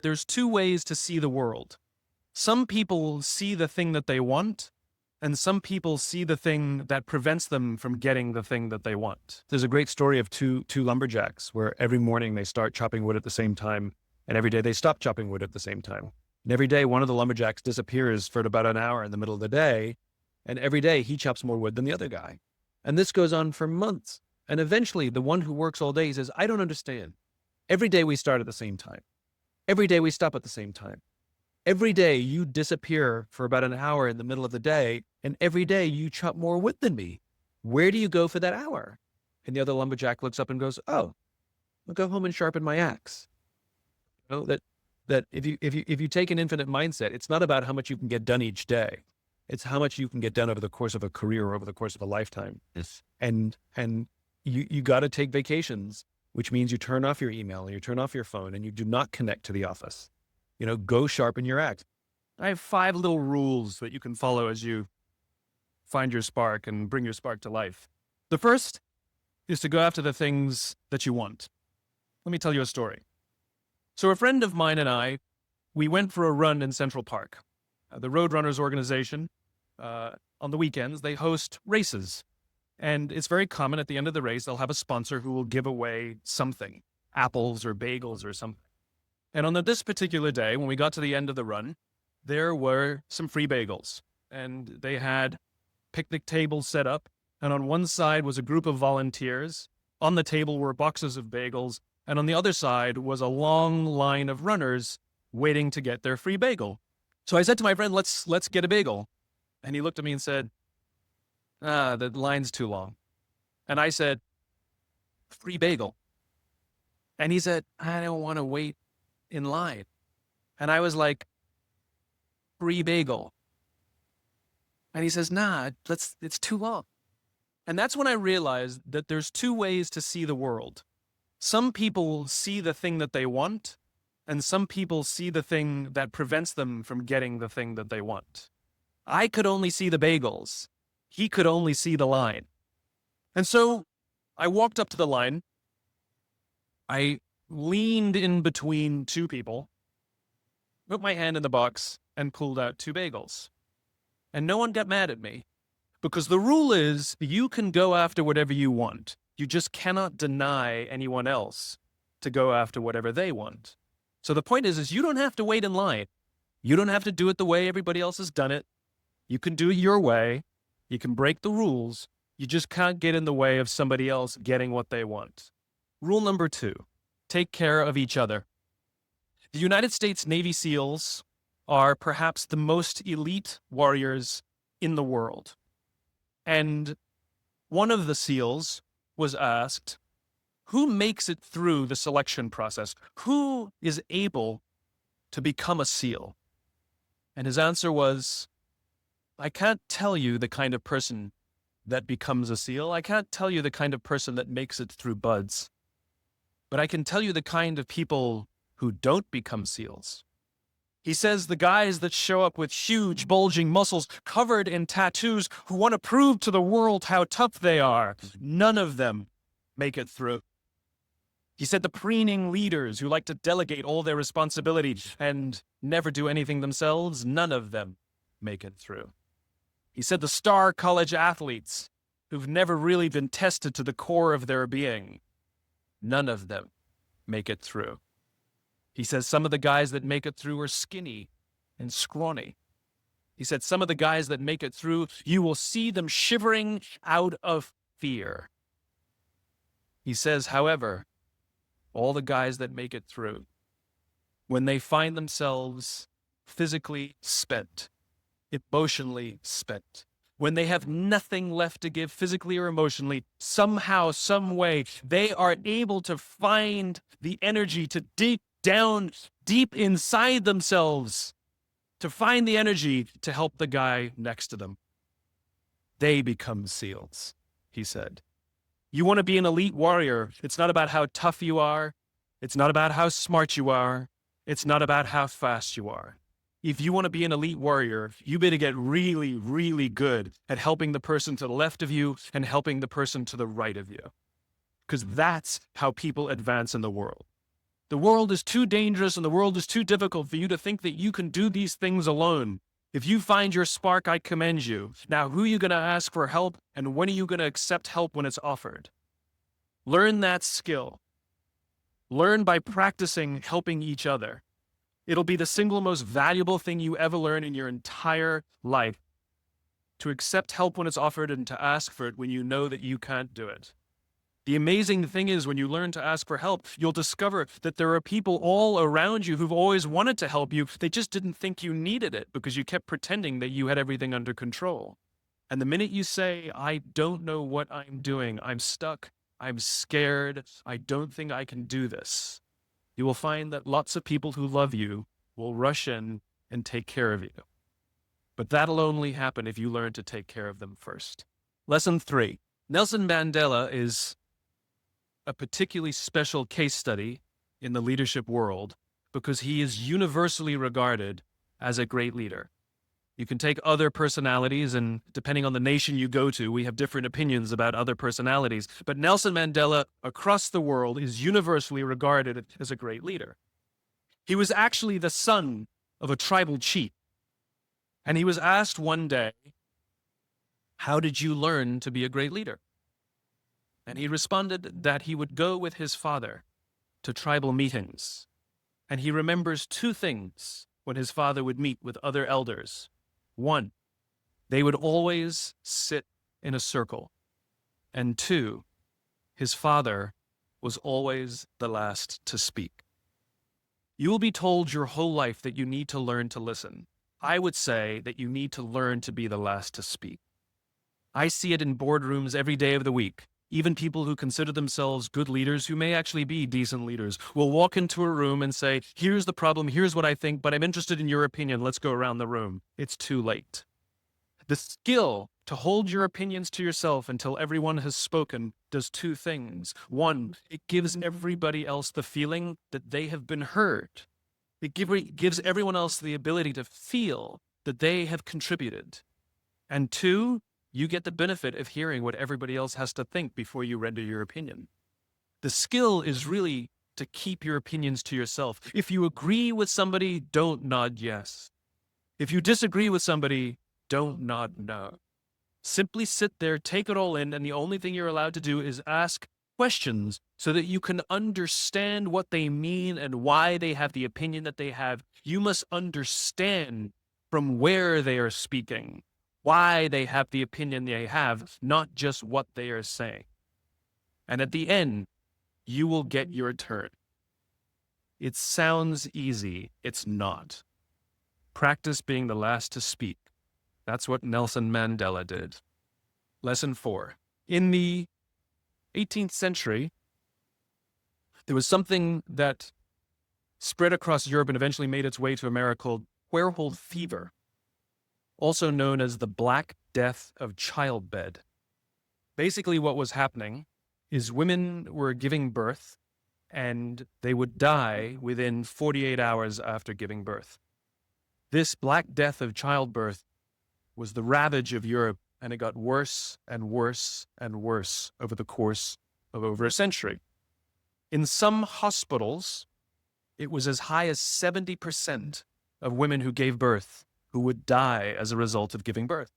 there's two ways to see the world. Some people see the thing that they want, and some people see the thing that prevents them from getting the thing that they want. There's a great story of two lumberjacks where every morning they start chopping wood at the same time, and every day they stop chopping wood at the same time. And every day one of the lumberjacks disappears for about an hour in the middle of the day, and every day he chops more wood than the other guy. And this goes on for months. And eventually the one who works all day says, I don't understand. Every day we start at the same time. Every day we stop at the same time. Every day you disappear for about an hour in the middle of the day, and every day you chop more wood than me. Where do you go for that hour? And the other lumberjack looks up and goes, oh, I'll go home and sharpen my axe. You know, that if you take an infinite mindset, it's not about how much you can get done each day. It's how much you can get done over the course of a career or over the course of a lifetime. Yes. And you got to take vacations, which means you turn off your email and you turn off your phone and you do not connect to the office. You know, go sharpen your axe. I have 5 little rules that you can follow as you find your spark and bring your spark to life. The first is to go after the things that you want. Let me tell you a story. So a friend of mine and I, we went for a run in Central Park. The Roadrunners organization, on the weekends, they host races. And it's very common at the end of the race, they'll have a sponsor who will give away something, apples or bagels or something. And on this particular day, when we got to the end of the run, there were some free bagels. And they had picnic tables set up. And on one side was a group of volunteers. On the table were boxes of bagels. And on the other side was a long line of runners waiting to get their free bagel. So I said to my friend, let's get a bagel. And he looked at me and said, the line's too long. And I said, free bagel. And he said, I don't want to wait in line. And I was like, free bagel. And he says, nah, it's too long. And that's when I realized that there's two ways to see the world. Some people see the thing that they want, and some people see the thing that prevents them from getting the thing that they want. I could only see the bagels. He could only see the line. And so I walked up to the line. I leaned in between two people, put my hand in the box, and pulled out 2 bagels. And no one got mad at me, because the rule is you can go after whatever you want. You just cannot deny anyone else to go after whatever they want. So the point is you don't have to wait in line. You don't have to do it the way everybody else has done it. You can do it your way. You can break the rules. You just can't get in the way of somebody else getting what they want. Rule number 2, take care of each other. The United States Navy SEALs are perhaps the most elite warriors in the world. And one of the SEALs was asked, who makes it through the selection process? Who is able to become a SEAL? And his answer was, I can't tell you the kind of person that becomes a SEAL. I can't tell you the kind of person that makes it through buds. But I can tell you the kind of people who don't become SEALs. He says the guys that show up with huge, bulging muscles covered in tattoos who want to prove to the world how tough they are, none of them make it through. He said the preening leaders who like to delegate all their responsibility and never do anything themselves, none of them make it through. He said the star college athletes who've never really been tested to the core of their being, none of them make it through. He says some of the guys that make it through are skinny and scrawny. He said some of the guys that make it through, you will see them shivering out of fear. He says, however, all the guys that make it through, when they find themselves physically spent, emotionally spent, when they have nothing left to give physically or emotionally, somehow, some way, they are able to find the energy to dig down deep inside themselves to find the energy to help the guy next to them. They become SEALs, he said. You want to be an elite warrior. It's not about how tough you are. It's not about how smart you are. It's not about how fast you are. If you want to be an elite warrior, you better get really, really good at helping the person to the left of you and helping the person to the right of you. Because that's how people advance in the world. The world is too dangerous and the world is too difficult for you to think that you can do these things alone. If you find your spark, I commend you. Now, who are you going to ask for help, and when are you going to accept help when it's offered? Learn that skill. Learn by practicing helping each other. It'll be the single most valuable thing you ever learn in your entire life. To accept help when it's offered and to ask for it when you know that you can't do it. The amazing thing is when you learn to ask for help, you'll discover that there are people all around you who've always wanted to help you. They just didn't think you needed it because you kept pretending that you had everything under control. And the minute you say, I don't know what I'm doing, I'm stuck, I'm scared, I don't think I can do this, you will find that lots of people who love you will rush in and take care of you. But that'll only happen if you learn to take care of them first. Lesson 3. Nelson Mandela is a particularly special case study in the leadership world because he is universally regarded as a great leader. You can take other personalities, and depending on the nation you go to, we have different opinions about other personalities. But Nelson Mandela across the world is universally regarded as a great leader. He was actually the son of a tribal chief. And he was asked one day, how did you learn to be a great leader? And he responded that he would go with his father to tribal meetings. And he remembers two things when his father would meet with other elders. One, they would always sit in a circle. And two, his father was always the last to speak. You will be told your whole life that you need to learn to listen. I would say that you need to learn to be the last to speak. I see it in boardrooms every day of the week. Even people who consider themselves good leaders, who may actually be decent leaders, will walk into a room and say, here's the problem, here's what I think, but I'm interested in your opinion, let's go around the room. It's too late. The skill to hold your opinions to yourself until everyone has spoken does two things. One, it gives everybody else the feeling that they have been heard. It gives everyone else the ability to feel that they have contributed. And two, you get the benefit of hearing what everybody else has to think before you render your opinion. The skill is really to keep your opinions to yourself. If you agree with somebody, don't nod yes. If you disagree with somebody, don't nod no. Simply sit there, take it all in, and the only thing you're allowed to do is ask questions so that you can understand what they mean and why they have the opinion that they have. You must understand from where they are speaking, why they have the opinion they have, not just what they are saying. And at the end, you will get your turn. It sounds easy. It's not. Practice being the last to speak. That's what Nelson Mandela did. Lesson 4. In the 18th century, there was something that spread across Europe and eventually made its way to America called werewolf fever, also known as the Black Death of childbed. Basically, what was happening is women were giving birth and they would die within 48 hours after giving birth. This Black Death of childbirth was the ravage of Europe, and it got worse and worse and worse over the course of over a century. In some hospitals, it was as high as 70% of women who gave birth who would die as a result of giving birth.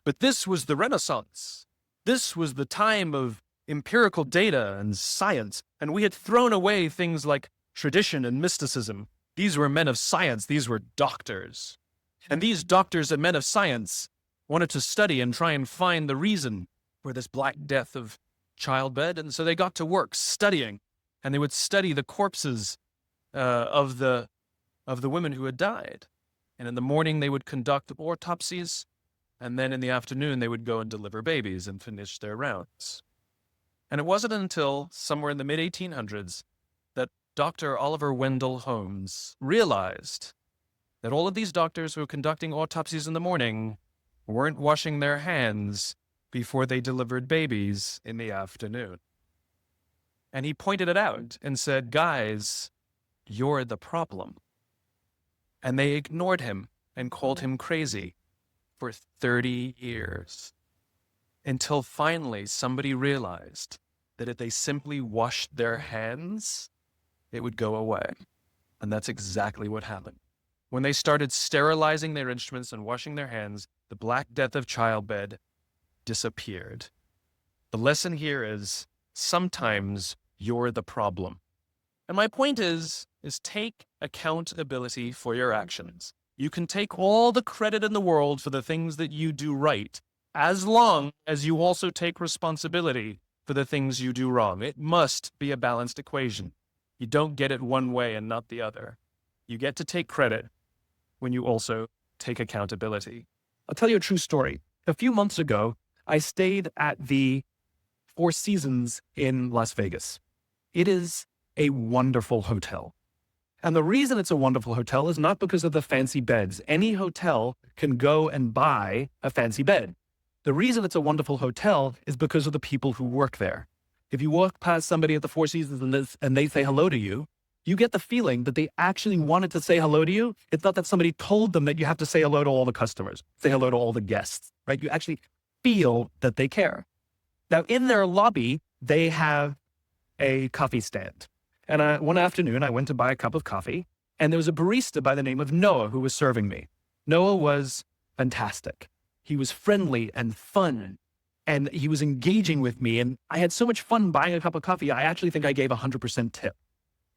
But this was the Renaissance. This was the time of empirical data and science, and we had thrown away things like tradition and mysticism. These were men of science. These were doctors. And these doctors and men of science wanted to study and try and find the reason for this Black Death of childbed, and so they got to work studying, and they would study the corpses of the women who had died. And in the morning, they would conduct autopsies, and then in the afternoon, they would go and deliver babies and finish their rounds. And it wasn't until somewhere in the mid-1800s that Dr. Oliver Wendell Holmes realized that all of these doctors who were conducting autopsies in the morning weren't washing their hands before they delivered babies in the afternoon. And he pointed it out and said, guys, you're the problem. And they ignored him and called him crazy for 30 years. Until finally somebody realized that if they simply washed their hands, it would go away. And that's exactly what happened. When they started sterilizing their instruments and washing their hands, the Black Death of childbed disappeared. The lesson here is sometimes you're the problem. And my point is take accountability for your actions. You can take all the credit in the world for the things that you do right, as long as you also take responsibility for the things you do wrong. It must be a balanced equation. You don't get it one way and not the other. You get to take credit when you also take accountability. I'll tell you a true story. A few months ago, I stayed at the Four Seasons in Las Vegas. It is a wonderful hotel. And the reason it's a wonderful hotel is not because of the fancy beds. Any hotel can go and buy a fancy bed. The reason it's a wonderful hotel is because of the people who work there. If you walk past somebody at the Four Seasons and they say hello to you, you get the feeling that they actually wanted to say hello to you. It's not that somebody told them that you have to say hello to all the customers, say hello to all the guests, right? You actually feel that they care. Now, in their lobby, they have a coffee stand. And one afternoon, I went to buy a cup of coffee, and there was a barista by the name of Noah who was serving me. Noah was fantastic. He was friendly and fun, and he was engaging with me. And I had so much fun buying a cup of coffee, I actually think I gave 100% tip,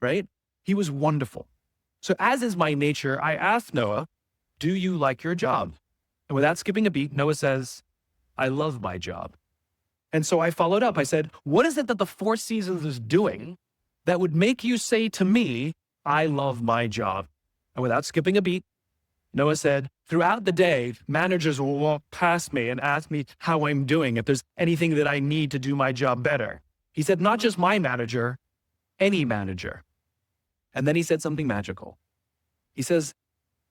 right? He was wonderful. So as is my nature, I asked Noah, do you like your job? And without skipping a beat, Noah says, I love my job. And so I followed up. I said, what is it that the Four Seasons is doing that would make you say to me, I love my job? And without skipping a beat, Noah said, throughout the day, managers will walk past me and ask me how I'm doing, if there's anything that I need to do my job better. He said, not just my manager, any manager. And then he said something magical. He says,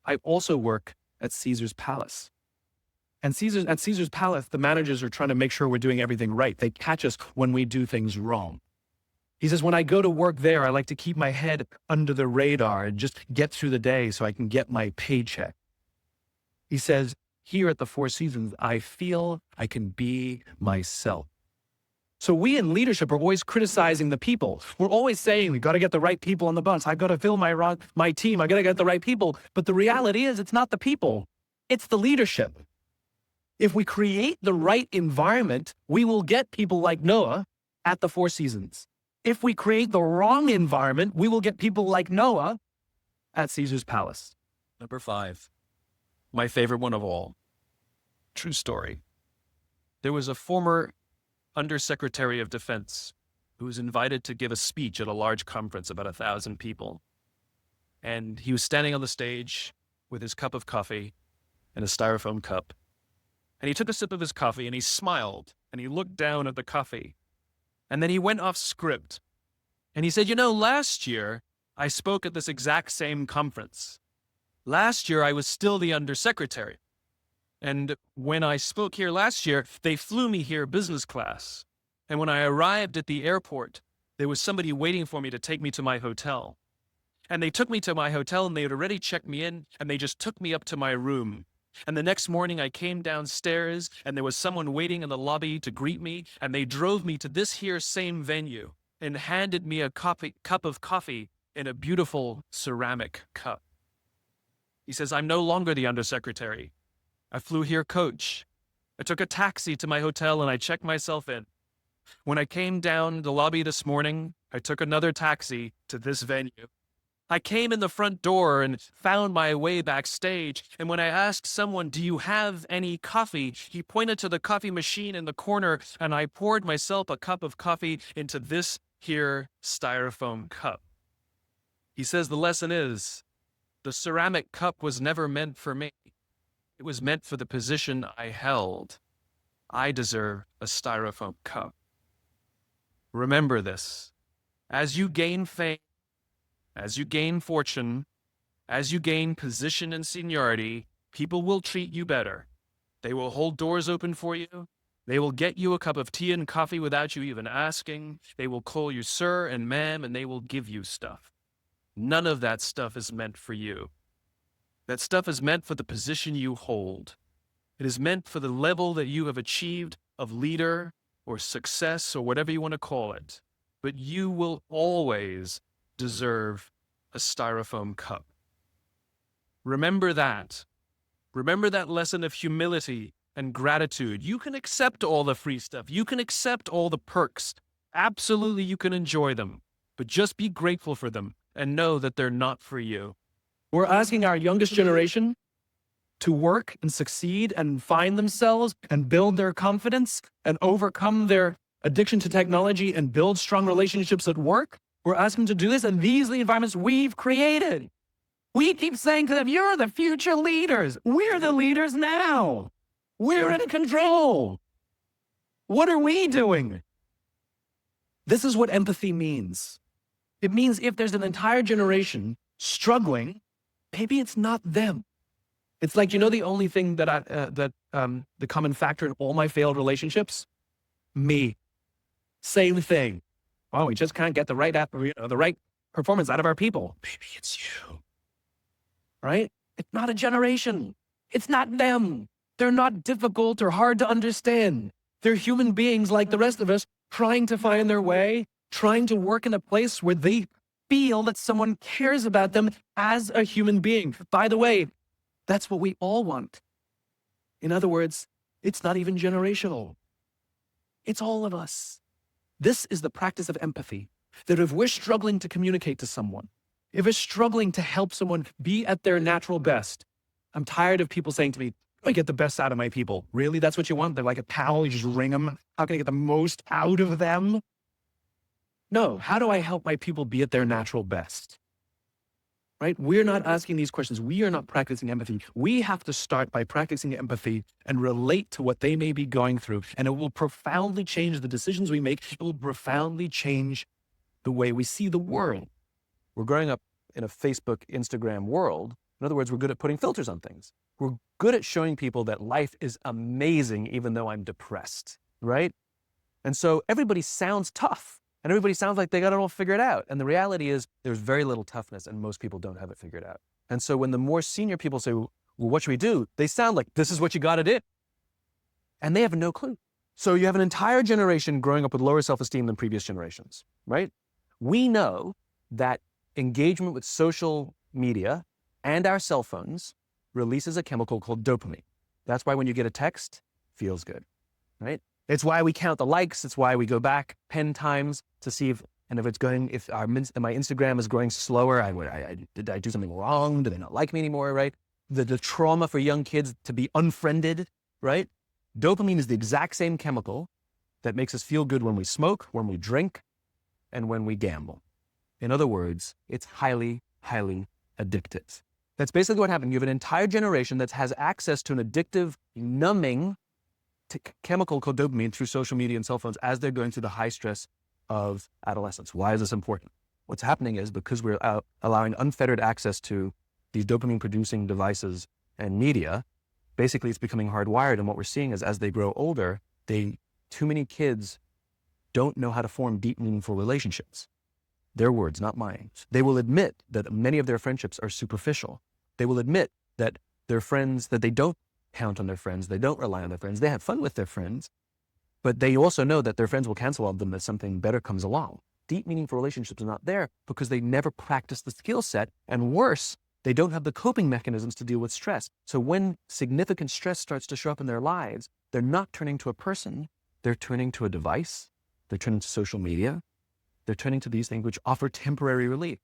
I also work at Caesar's Palace. And at Caesar's Palace, the managers are trying to make sure we're doing everything right. They catch us when we do things wrong. He says, when I go to work there, I like to keep my head under the radar and just get through the day so I can get my paycheck. He says, here at the Four Seasons, I feel I can be myself. So we in leadership are always criticizing the people. We're always saying, we got to get the right people on the bus. I've got to fill my team. I got to get the right people. But the reality is it's not the people. It's the leadership. If we create the right environment, we will get people like Noah at the Four Seasons. If we create the wrong environment, we will get people like Noah at Caesar's Palace. Number 5, my favorite one of all. True story. There was a former Undersecretary of Defense who was invited to give a speech at a large conference, about 1,000 people. And he was standing on the stage with his cup of coffee and a styrofoam cup. And he took a sip of his coffee and he smiled and he looked down at the coffee. And then he went off script. And he said, last year I spoke at this exact same conference. Last year I was still the undersecretary. And when I spoke here last year, they flew me here business class. And when I arrived at the airport, there was somebody waiting for me to take me to my hotel. And they took me to my hotel and they had already checked me in and they just took me up to my room. And the next morning I came downstairs and there was someone waiting in the lobby to greet me, and they drove me to this here same venue and handed me a cup of coffee in a beautiful ceramic cup. He says, I'm no longer the undersecretary. I flew here coach. I took a taxi to my hotel and I checked myself in. When I came down the lobby this morning, I took another taxi to this venue. I came in the front door and found my way backstage, and when I asked someone, do you have any coffee? He pointed to the coffee machine in the corner, and I poured myself a cup of coffee into this here styrofoam cup. He says the lesson is, the ceramic cup was never meant for me. It was meant for the position I held. I deserve a styrofoam cup. Remember this. As you gain fame, as you gain fortune, as you gain position and seniority, people will treat you better. They will hold doors open for you. They will get you a cup of tea and coffee without you even asking. They will call you sir and ma'am, and they will give you stuff. None of that stuff is meant for you. That stuff is meant for the position you hold. It is meant for the level that you have achieved of leader or success or whatever you want to call it. But you will always deserve a styrofoam cup. Remember that. Remember that lesson of humility and gratitude. You can accept all the free stuff. You can accept all the perks. Absolutely, you can enjoy them. But just be grateful for them and know that they're not for you. We're asking our youngest generation to work and succeed and find themselves and build their confidence and overcome their addiction to technology and build strong relationships at work. We're asking them to do this, and these are the environments we've created. We keep saying to them, you're the future leaders. We're the leaders now. We're in control. What are we doing? This is what empathy means. It means if there's an entire generation struggling, maybe it's not them. It's like, the only thing that the common factor in all my failed relationships? Me. Same thing. Oh, we just can't get the right performance out of our people. Maybe it's you. Right? It's not a generation. It's not them. They're not difficult or hard to understand. They're human beings like the rest of us, trying to find their way, trying to work in a place where they feel that someone cares about them as a human being. By the way, that's what we all want. In other words, it's not even generational. It's all of us. This is the practice of empathy, that if we're struggling to communicate to someone, if we're struggling to help someone be at their natural best, I'm tired of people saying to me, I get the best out of my people. Really? That's what you want? They're like a pal, you just ring them. How can I get the most out of them? No, how do I help my people be at their natural best? Right? We're not asking these questions. We are not practicing empathy. We have to start by practicing empathy and relate to what they may be going through. And it will profoundly change the decisions we make. It will profoundly change the way we see the world. We're growing up in a Facebook, Instagram world. In other words, we're good at putting filters on things. We're good at showing people that life is amazing even though I'm depressed, right? And so everybody sounds tough. And everybody sounds like they got it all figured out. And the reality is there's very little toughness and most people don't have it figured out. And so when the more senior people say, well, what should we do? They sound like, this is what you got to do. And they have no clue. So you have an entire generation growing up with lower self-esteem than previous generations, right? We know that engagement with social media and our cell phones releases a chemical called dopamine. That's why when you get a text, feels good, right? It's why we count the likes. It's why we go back 10 times to see if my Instagram is growing slower. Did I do something wrong? Do they not like me anymore, right? The trauma for young kids to be unfriended, right? Dopamine is the exact same chemical that makes us feel good when we smoke, when we drink, and when we gamble. In other words, it's highly, highly addictive. That's basically what happened. You have an entire generation that has access to an addictive, numbing chemical called dopamine through social media and cell phones as they're going through the high stress of adolescence. Why is this important? What's happening is because we're allowing unfettered access to these dopamine-producing devices and media, basically it's becoming hardwired. And what we're seeing is as they grow older, too many kids don't know how to form deep, meaningful relationships. Their words, not mine. They will admit that many of their friendships are superficial. They will admit that their friends, that they don't count on their friends. They don't rely on their friends. They have fun with their friends, but they also know that their friends will cancel on them if something better comes along. Deep, meaningful relationships are not there because they never practice the skill set. And worse, they don't have the coping mechanisms to deal with stress. So when significant stress starts to show up in their lives, they're not turning to a person. They're turning to a device. They're turning to social media. They're turning to these things which offer temporary relief.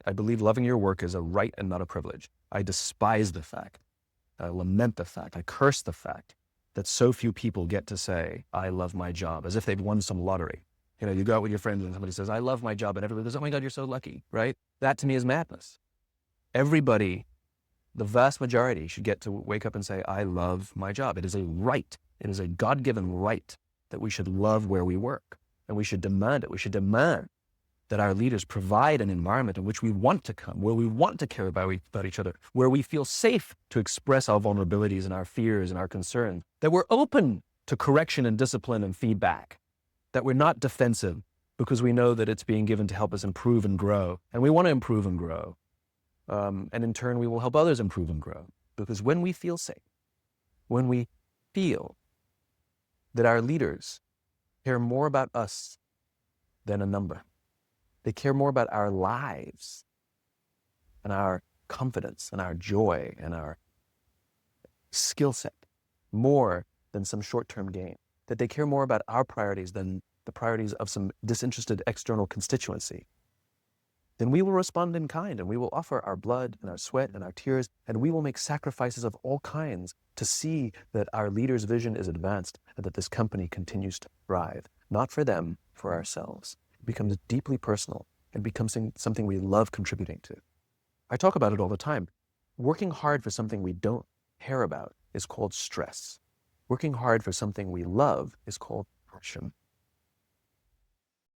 I believe loving your work is a right and not a privilege. I despise the fact, I lament the fact, I curse the fact that so few people get to say, I love my job, as if they've won some lottery. You go out with your friends and somebody says, I love my job, and everybody says, oh my God, you're so lucky, right? That to me is madness. Everybody, the vast majority, should get to wake up and say, I love my job. It is a right. It is a God-given right that we should love where we work, and we should demand it. We should demand that our leaders provide an environment in which we want to come, where we want to care about each other, where we feel safe to express our vulnerabilities and our fears and our concerns, that we're open to correction and discipline and feedback, that we're not defensive because we know that it's being given to help us improve and grow, and we want to improve and grow. And in turn, we will help others improve and grow, because when we feel safe, when we feel that our leaders care more about us than a number, They care more about our lives and our confidence and our joy and our skill set more than some short-term gain. That they care more about our priorities than the priorities of some disinterested external constituency. Then we will respond in kind, and we will offer our blood and our sweat and our tears, and we will make sacrifices of all kinds to see that our leader's vision is advanced and that this company continues to thrive, not for them, for ourselves. It becomes deeply personal and becomes something we love contributing to. I talk about it all the time. Working hard for something we don't care about is called stress. Working hard for something we love is called passion.